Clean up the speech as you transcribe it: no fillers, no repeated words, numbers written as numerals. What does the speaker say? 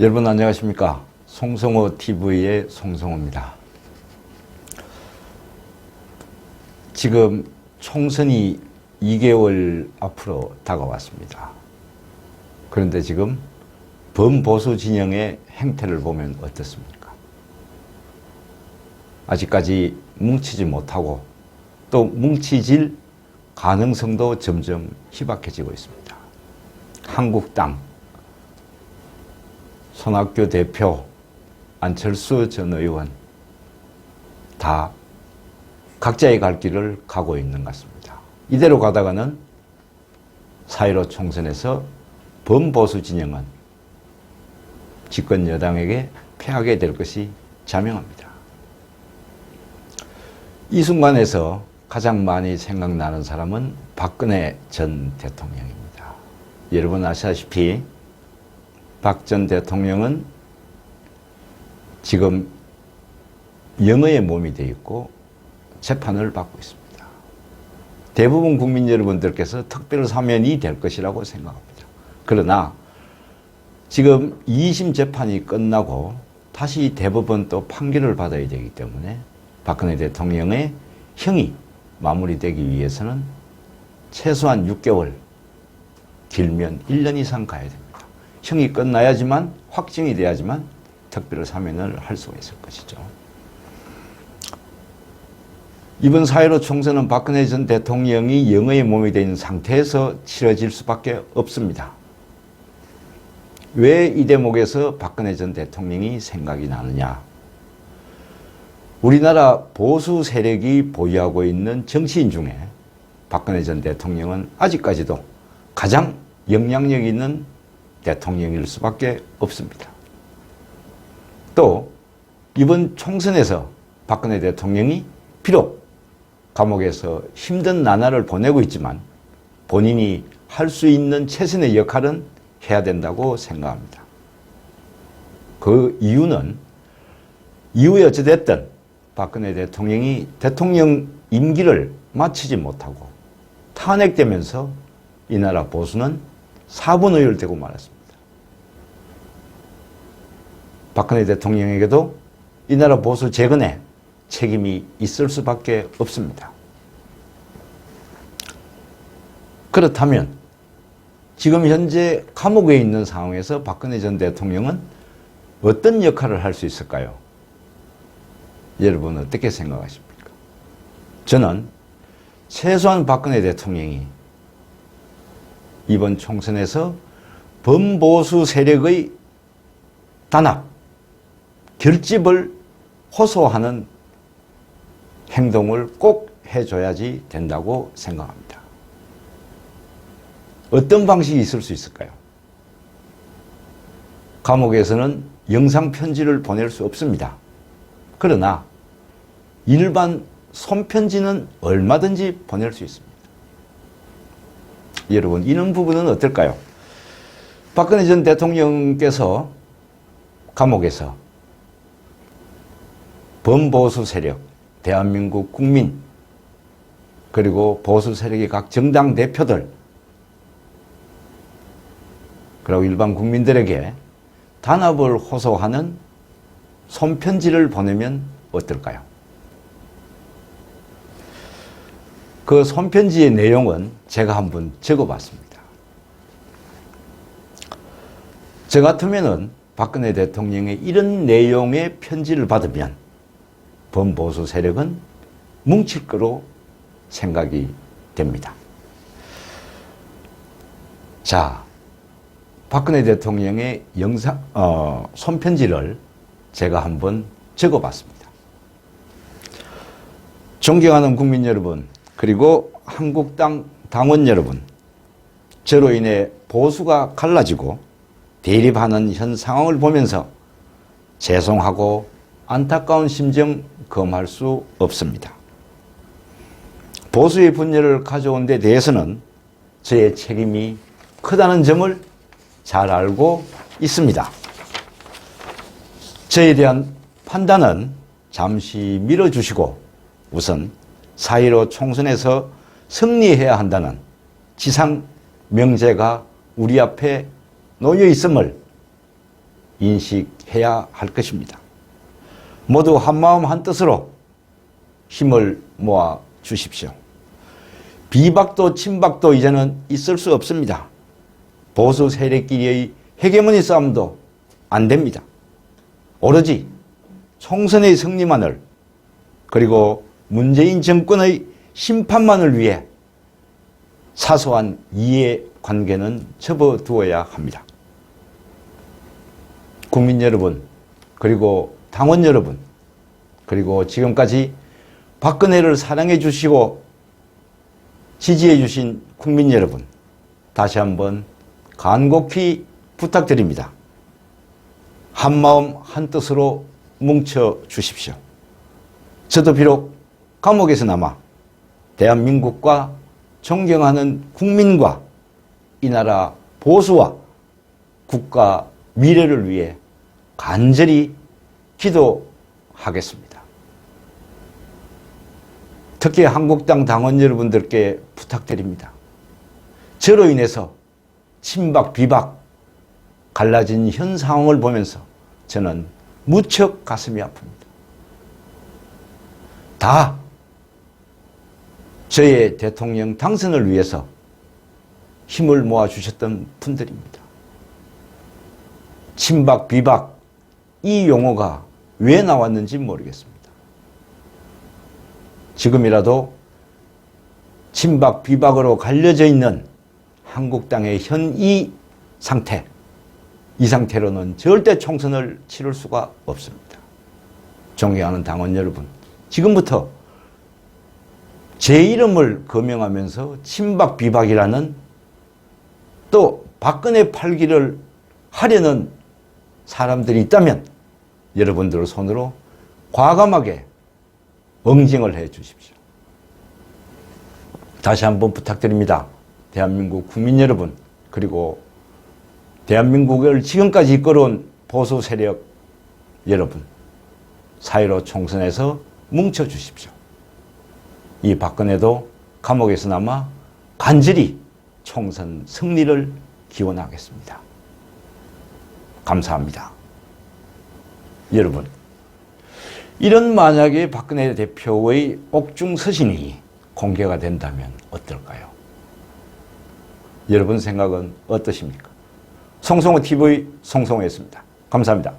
여러분 안녕하십니까? 송성호 TV의 송성호입니다. 지금 총선이 2개월 앞으로 다가왔습니다. 그런데 지금 범보수 진영의 행태를 보면 어떻습니까? 아직까지 뭉치지 못하고 또 뭉치질 가능성도 점점 희박해지고 있습니다. 한국당, 손학규 대표, 안철수 전 의원 다 각자의 갈 길을 가고 있는 것 같습니다. 이대로 가다가는 4.15 총선에서 범보수 진영은 집권 여당에게 패하게 될 것이 자명합니다. 이 순간에서 가장 많이 생각나는 사람은 박근혜 전 대통령입니다. 여러분 아시다시피 박 전 대통령은 지금 영어의 몸이 되어 있고 재판을 받고 있습니다. 대부분 국민 여러분들께서 특별사면이 될 것이라고 생각합니다. 그러나 지금 2심 재판이 끝나고 다시 대법원 또 판결을 받아야 되기 때문에 박근혜 대통령의 형이 마무리되기 위해서는 최소한 6개월, 길면 1년 이상 가야 됩니다. 형이 끝나야지만, 확정이 돼야지만 특별사면을 할 수가 있을 것이죠. 이번 4.15 총선은 박근혜 전 대통령이 영어의 몸이 된 상태에서 치러질 수밖에 없습니다. 왜 이 대목에서 박근혜 전 대통령이 생각이 나느냐? 우리나라 보수 세력이 보유하고 있는 정치인 중에 박근혜 전 대통령은 아직까지도 가장 영향력 있는 대통령일 수밖에 없습니다. 또 이번 총선에서 박근혜 대통령이 비록 감옥에서 힘든 나날을 보내고 있지만 본인이 할 수 있는 최선의 역할은 해야 된다고 생각합니다. 그 이유는 이후에 어찌됐든 박근혜 대통령이 대통령 임기를 마치지 못하고 탄핵되면서 이 나라 보수는 사분의열되고 말았습니다. 박근혜 대통령에게도 이 나라 보수 재건에 책임이 있을 수밖에 없습니다. 그렇다면 지금 현재 감옥에 있는 상황에서 박근혜 전 대통령은 어떤 역할을 할 수 있을까요? 여러분 어떻게 생각하십니까? 저는 최소한 박근혜 대통령이 이번 총선에서 범보수 세력의 단합, 결집을 호소하는 행동을 꼭 해줘야지 된다고 생각합니다. 어떤 방식이 있을 수 있을까요? 감옥에서는 영상편지를 보낼 수 없습니다. 그러나 일반 손편지는 얼마든지 보낼 수 있습니다. 여러분, 이런 부분은 어떨까요? 박근혜 전 대통령께서 감옥에서 범보수 세력, 대한민국 국민, 그리고 보수 세력의 각 정당 대표들, 그리고 일반 국민들에게 단합을 호소하는 손편지를 보내면 어떨까요? 그 손편지의 내용은 제가 한번 적어봤습니다. 저 같으면은 박근혜 대통령의 이런 내용의 편지를 받으면 범보수 세력은 뭉칠 거로 생각이 됩니다. 자, 박근혜 대통령의 손편지를 제가 한번 적어봤습니다. 존경하는 국민 여러분, 그리고 한국당 당원 여러분, 저로 인해 보수가 갈라지고 대립하는 현 상황을 보면서 죄송하고 안타까운 심정 금할 수 없습니다. 보수의 분열을 가져온 데 대해서는 저의 책임이 크다는 점을 잘 알고 있습니다. 저에 대한 판단은 잠시 미뤄주시고 우선 4.15 총선에서 승리해야 한다는 지상 명제가 우리 앞에 놓여 있음을 인식해야 할 것입니다. 모두 한마음 한뜻으로 힘을 모아 주십시오. 비박도 친박도 이제는 있을 수 없습니다. 보수 세력끼리의 헤게모니 싸움도 안 됩니다. 오로지 총선의 승리만을, 그리고 문재인 정권의 심판만을 위해 사소한 이해관계는 접어두어야 합니다. 국민 여러분, 그리고 당원 여러분, 그리고 지금까지 박근혜를 사랑해 주시고 지지해 주신 국민 여러분, 다시 한번 간곡히 부탁드립니다. 한마음 한뜻으로 뭉쳐 주십시오. 저도 비록 감옥에서나마 대한민국과 존경하는 국민과 이 나라 보수와 국가 미래를 위해 간절히 기도하겠습니다. 특히 한국당 당원 여러분들께 부탁드립니다. 저로 인해서 친박, 비박, 갈라진 현 상황을 보면서 저는 무척 가슴이 아픕니다. 다 저의 대통령 당선을 위해서 힘을 모아주셨던 분들입니다. 친박, 비박, 이 용어가 왜 나왔는지 모르겠습니다. 지금이라도 친박, 비박으로 갈려져 있는 한국당의 현 이 상태, 이 상태로는 절대 총선을 치를 수가 없습니다. 존경하는 당원 여러분, 지금부터 제 이름을 거명하면서 친박, 비박이라는, 또 박근혜 팔기를 하려는 사람들이 있다면 여러분들 손으로 과감하게 응징을 해 주십시오. 다시 한번 부탁드립니다. 대한민국 국민 여러분, 그리고 대한민국을 지금까지 이끌어온 보수 세력 여러분, 4.15 총선에서 뭉쳐 주십시오. 이 박근혜도 감옥에서나마 간절히 총선 승리를 기원하겠습니다. 감사합니다. 여러분, 이런 만약에 박근혜 대표의 옥중 서신이 공개가 된다면 어떨까요? 여러분 생각은 어떠십니까? 송성호 TV 송성호였습니다. 감사합니다.